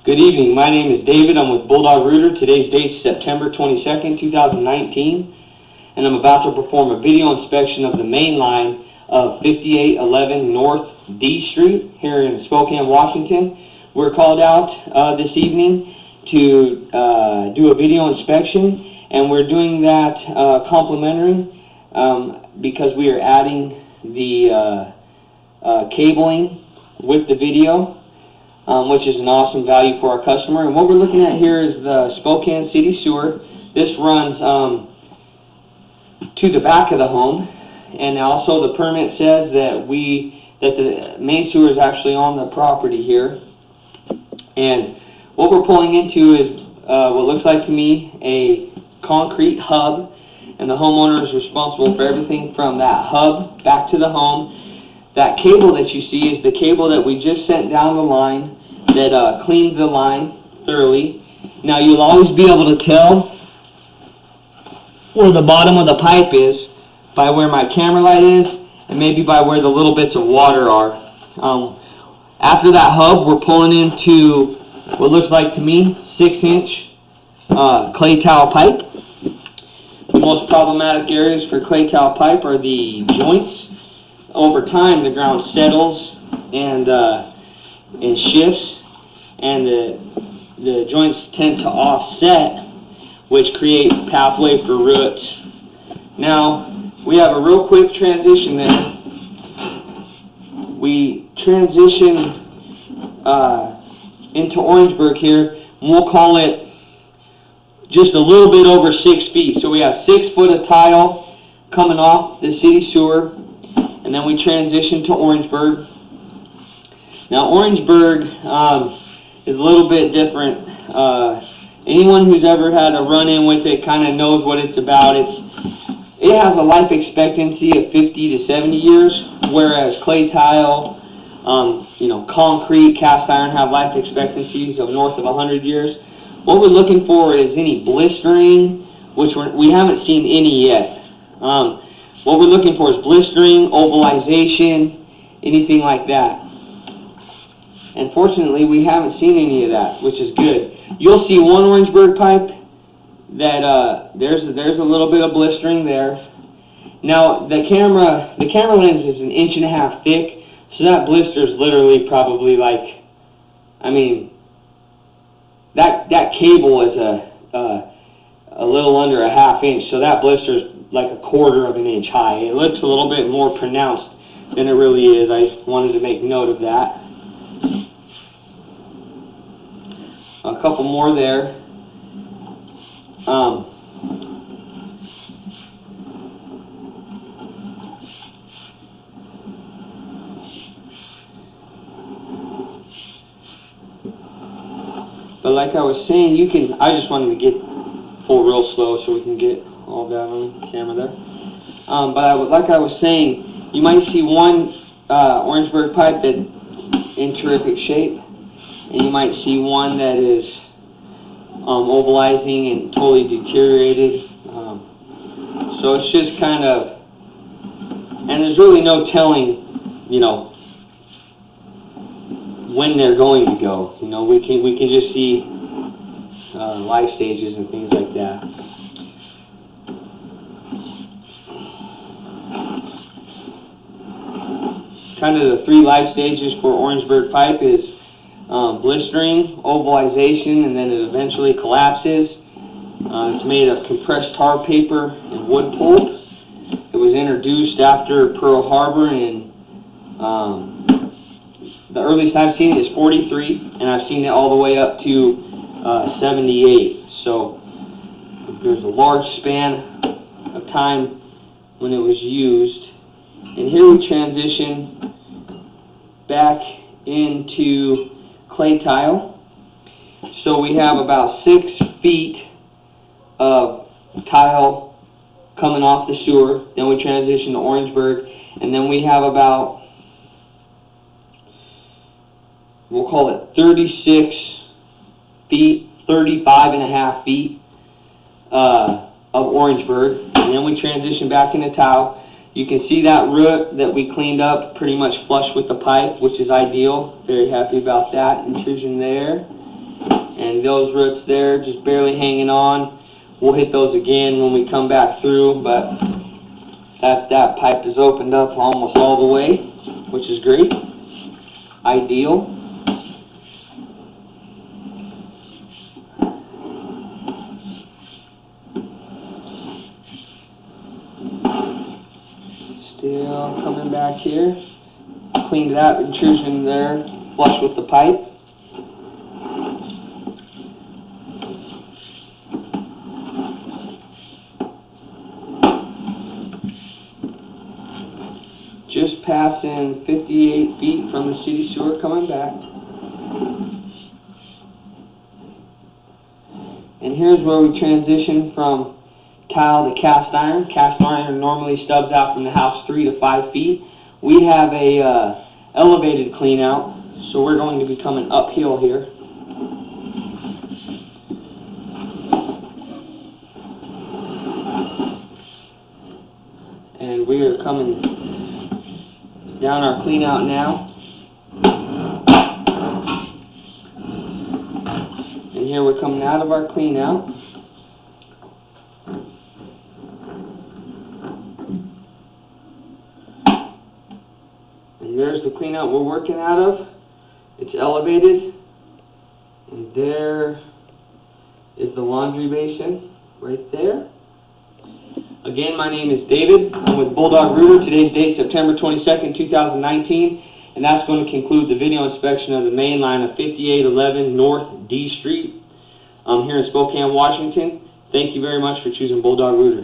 Good evening. My name is David. I'm with Bulldog Rooter. Today's date is September 22nd, 2019, and I'm about to perform a video inspection of the main line of 5811 North D Street here in Spokane, Washington. We're called out this evening to do a video inspection, and we're doing that complimentary because we are adding the cabling with the video. Which is an awesome value for our customer. And what we're looking at here is the Spokane City Sewer. This runs to the back of the home, and also the permit says that the main sewer is actually on the property here. And what we're pulling into is what looks like to me a concrete hub, and the homeowner is responsible for everything from that hub back to the home. That cable that you see is the cable that we just sent down the line that cleans the line thoroughly. Now you'll always be able to tell where the bottom of the pipe is by where my camera light is and maybe by where the little bits of water are. After that hub, we're pulling into what looks like to me 6-inch clay tile pipe. The most problematic areas for clay tile pipe are the joints. Over time, the ground settles and shifts, and the joints tend to offset, which create pathway for roots. Now, we have a real quick transition there. We transition into Orangeburg here, and we'll call it just a little bit over 6 feet. So we have 6 foot of tile coming off the city sewer. And then we transition to Orangeburg. Now Orangeburg is a little bit different. Anyone who's ever had a run-in with it kind of knows what it's about. It has a life expectancy of 50 to 70 years, whereas clay tile, concrete, cast iron have life expectancies of north of 100 years. What we're looking for is any blistering, which we haven't seen any yet. What we're looking for is blistering, ovalization, anything like that. And fortunately, we haven't seen any of that, which is good. You'll see one Orangeburg pipe that there's a little bit of blistering there. Now the camera lens is 1.5 inches thick, so that blister is literally probably like, that cable is a little under 1/2 inch, so that blister is like 1/4 inch high. It looks a little bit more pronounced than it really is. I wanted to make note of that. A couple more there. But like I was saying, I just wanted to get full real slow so we can get all that on camera there. Like I was saying, you might see one Orangeburg pipe that in terrific shape, and you might see one that is ovalizing and totally deteriorated. So it's just kind of, and there's really no telling, when they're going to go. We can just see life stages and things like that. Kind of the 3 life stages for Orangeburg pipe is blistering, ovalization, and then it eventually collapses. It's made of compressed tar paper and wood pulp. It was introduced after Pearl Harbor, and the earliest I've seen it is 43, and I've seen it all the way up to 78. So there's a large span of time when it was used. And here we transition back into clay tile. So we have about 6 feet of tile coming off the sewer. Then we transition to Orangeburg, and then we have about, we'll call it 36 feet, 35.5 feet of Orangeburg, and then we transition back into tile. You can see that root that we cleaned up pretty much flush with the pipe, which is ideal. Very happy about that intrusion there. and those roots there just barely hanging on. We'll hit those again when we come back through, but that pipe is opened up almost all the way, which is great. Ideal. Still coming back here. Cleaned that intrusion there, flush with the pipe. Just passing 58 feet from the city sewer coming back. And here's where we transition from tile to cast iron. Cast iron normally stubs out from the house 3 to 5 feet. We have a elevated clean out, so we're going to be coming uphill here. And we are coming down our clean out now. And here we're coming out of our clean out. And there's the clean out we're working out of. It's elevated. And there is the laundry basin right there. Again, my name is David. I'm with Bulldog Rooter. Today's date, September 22nd, 2019. And that's going to conclude the video inspection of the main line of 5811 North D Street here in Spokane, Washington. Thank you very much for choosing Bulldog Rooter.